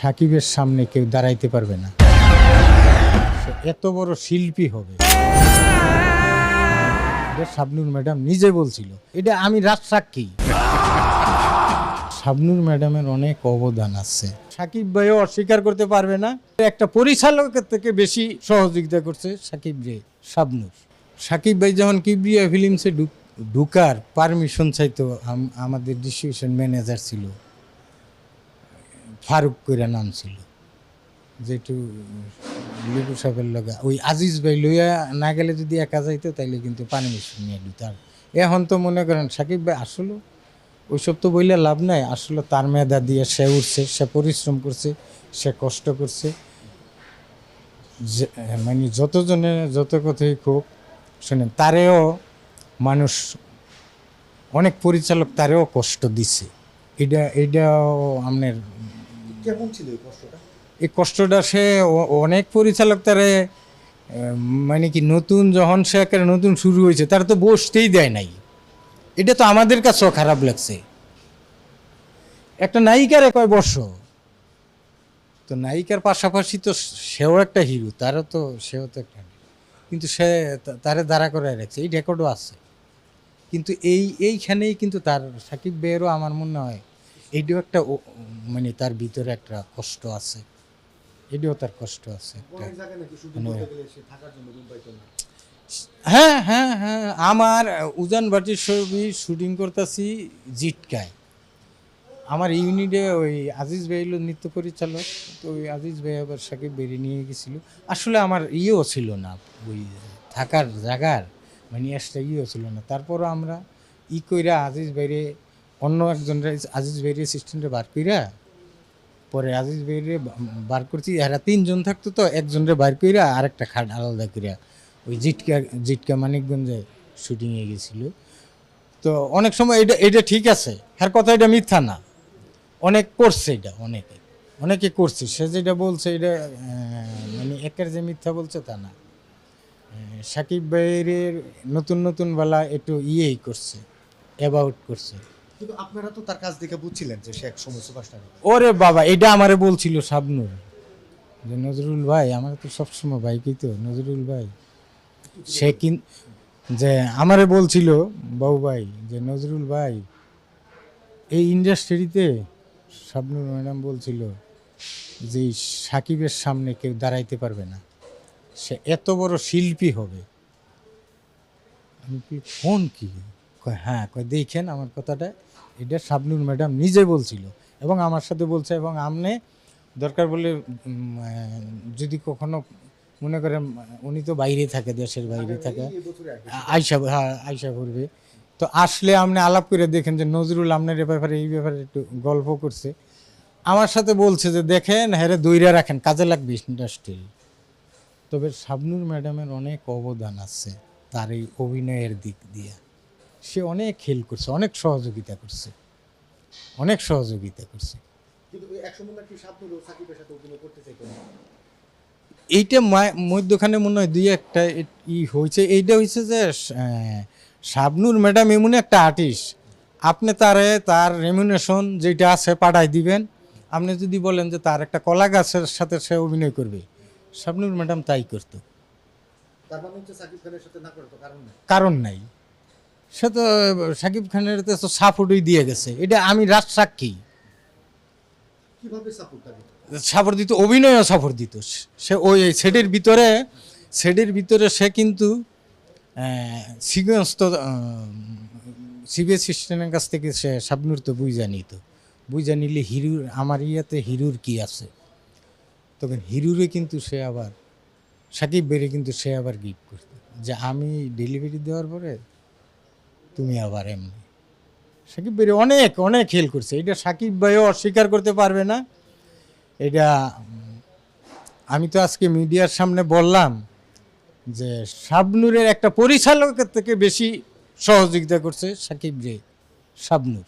সাকিবের সামনে কেউ দাঁড়াইতে পারবে না। সে এত বড় শিল্পী হবে, এটা শাবনূর ম্যাডাম নিজে বলছিল। এটা আমি রাজসাক্ষী। শাবনূর ম্যাডামের অনেক অবদান আছে, সাকিব ভাইও অস্বীকার করতে পারবে না। একটা পরিচালকের থেকে বেশি সহযোগিতা করছে সাকিব রে শাবনূর। সাকিব ভাই যখন কিবরিয়া ফিল্মসে ঢুকার পারমিশন চাইতো, আমাদের ডিস্ট্রিবিউশন ম্যানেজার ছিল ফারুক কইরা নাম ছিল, যেটু লিপু সাহেবের লগা ওই আজিজ ভাই লইয়া না গেলে যদি একা যাইতো তাইলে কিন্তু পারমিশন নিয়ে দিত। আর এখন তো মনে করেন সাকিব ভাই আসলে ওইসব তো বইলে লাভ নাই, আসলে তার মেধা দিয়ে সে উঠছে, সে পরিশ্রম করছে, সে কষ্ট করছে। মানে যতজনে যত কথাই হোক শোনেন, তারেও মানুষ, অনেক পরিচালক তারেও কষ্ট দিছে। এটাও আপনার কেমন ছিল এই কষ্টটা? এই কষ্টটা সে অনেক পরিচালক তারে মানে কি নতুন যখন সে একেবারে নতুন শুরু হয়েছে তারা তো বসতেই দেয় নাই। এটা তো আমাদের কাছেও খারাপ লাগছে। একটা নায়িকার কয় বর্ষ, তো নায়িকার পাশাপাশি তো সেও একটা হিরো, সেও তো একটা, কিন্তু সে তারে দাঁড়া করে রাখছে, এই রেকর্ডও আছে। কিন্তু এইখানেই কিন্তু তার সাকিব ভাইয়েরও আমার মনে হয় এইটাও একটা মানে তার ভিতরে একটা কষ্ট আছে, এটাও তার কষ্ট আছে একটা। হ্যাঁ হ্যাঁ হ্যাঁ, আমার উজান বাটির ছবি শুটিং করতেছি জিটকায়। আমার ইউনিটে ওই আজিজ ভাই হলো নৃত্য পরিচালক, তো ওই আজিজ ভাই আবার সাকিব বেরিয়ে নিয়ে গেছিলো। আসলে আমার ইয়েও ছিল না, ওই থাকার জায়গার মানে একটা ইয়েও ছিল না। তারপরও আমরা কইরা আজিজ ভাইরে অন্য একজনের আজিজ ভাইরে অ্যাসিস্ট্যান্টে বার কইরা, পরে আজিজ ভাইরে বার করছি। এরা তিনজন থাকতো, তো একজনের বার কইরা আরেকটা খাট আলাদা কইরা ওই জিটকা মানিকগঞ্জে শুটিংয়ে গেছিলো। তো অনেক সময় এটা ঠিক আছে, হ্যার কথা এটা মিথ্যা না, অনেক করছে, এটা অনেকে করছে। সে যেটা বলছে এটা মানে একের যে মিথ্যা বলছে তা না। সাকিব ভাইয়ের নতুন বেলা একটু ইয়েই করছে, অ্যাবাউট করছে। কিন্তু আপনারা তো তার কাজ দেখে বুঝছিলেন যে সে এক সময় সুপারস্টার। ওরে বাবা, এটা আমারে বলছিল শাবনূর, যে নজরুল ভাই, আমার তো সবসময় ভাইকেই তো নজরুল ভাই, সে যে আমারে বলছিল বাবু ভাই, যে নজরুল ভাই এই ইন্ডাস্ট্রিতে শাবনূর ম্যাডাম বলছিল যে সাকিবের সামনে কেউ দাঁড়াইতে পারবে না, সে এত বড় শিল্পী হবে। আমি কি ফোন কি কয়, হ্যাঁ কয় দেখেন আমার কথাটা, এটা শাবনূর ম্যাডাম নিজে বলছিল এবং আমার সাথে বলছে। এবং আমনে দরকার বলে যদি কখনো মনে করেন, উনি তো বাইরে থাকে, দেশের বাইরে থাকে, আইসা করবে, তো আসলে আপনি আলাপ করে দেখেন যে নজরুল আপনার এই ব্যাপারে একটু গল্প করছে, আমার সাথে বলছে যে দেখেন হ্যাঁ দইরা রাখেন, কাজে লাগবে ইন্ডাস্ট্রি। তবে শাবনূর ম্যাডামের অনেক অবদান আছে তার এই অভিনয়ের দিক দিয়ে। সে অনেক হেল্প করছে, অনেক সহযোগিতা করছে। কিন্তু এক সময় নাকি শাবনূর সাকিবের সাথে অভিনয় করতে চাইতো না। এইটা মধ্যখানে মনে হয় দুই একটা হয়েছে। এইটা হয়েছে যে শাবনূর ম্যাডাম এমন একটা আর্টিস্ট, আপনি তার রেমিউনেশন যেটা আছে পাঠাই দিবেন। আপনি যদি বলেন যে তার একটা কলা গাছের সাথে সে অভিনয় করবে, শাবনূর ম্যাডাম তাই করতো। তার মানে হচ্ছে সাকিব খানের সাথে না করতো কারণ নাই, সে তো সাকিব খানের তো সাপোর্টই দিয়ে গেছে। এটা আমি রাজসাক্ষী। কিভাবে সাপোর্ট দিত, অভিনয়ও সাপোর্ট দিত। সে ওই সেটের ভিতরে সে কিন্তু সিকোয়েন্স তো সিবিএস সিস্টেমের কাছ থেকে সে শাবনূর তো বুঝা নিলে হিরুর, আমার ইয়াতে হিরুর কি আছে, তখন হিরুরে কিন্তু সে আবার সাকিব বেড়ে কিন্তু সে আবার গিফট করত, যে আমি ডেলিভারি দেওয়ার পরে তুমি আবার এমনি। সাকিব ভাই অনেক হেল্প করছে, এটা সাকিব ভাইও অস্বীকার করতে পারবে না। এটা আমি তো আজকে মিডিয়ার সামনে বললাম যে শাবনূরের একটা পরিচালকের থেকে বেশি সহযোগিতা করছে সাকিব শাবনূর।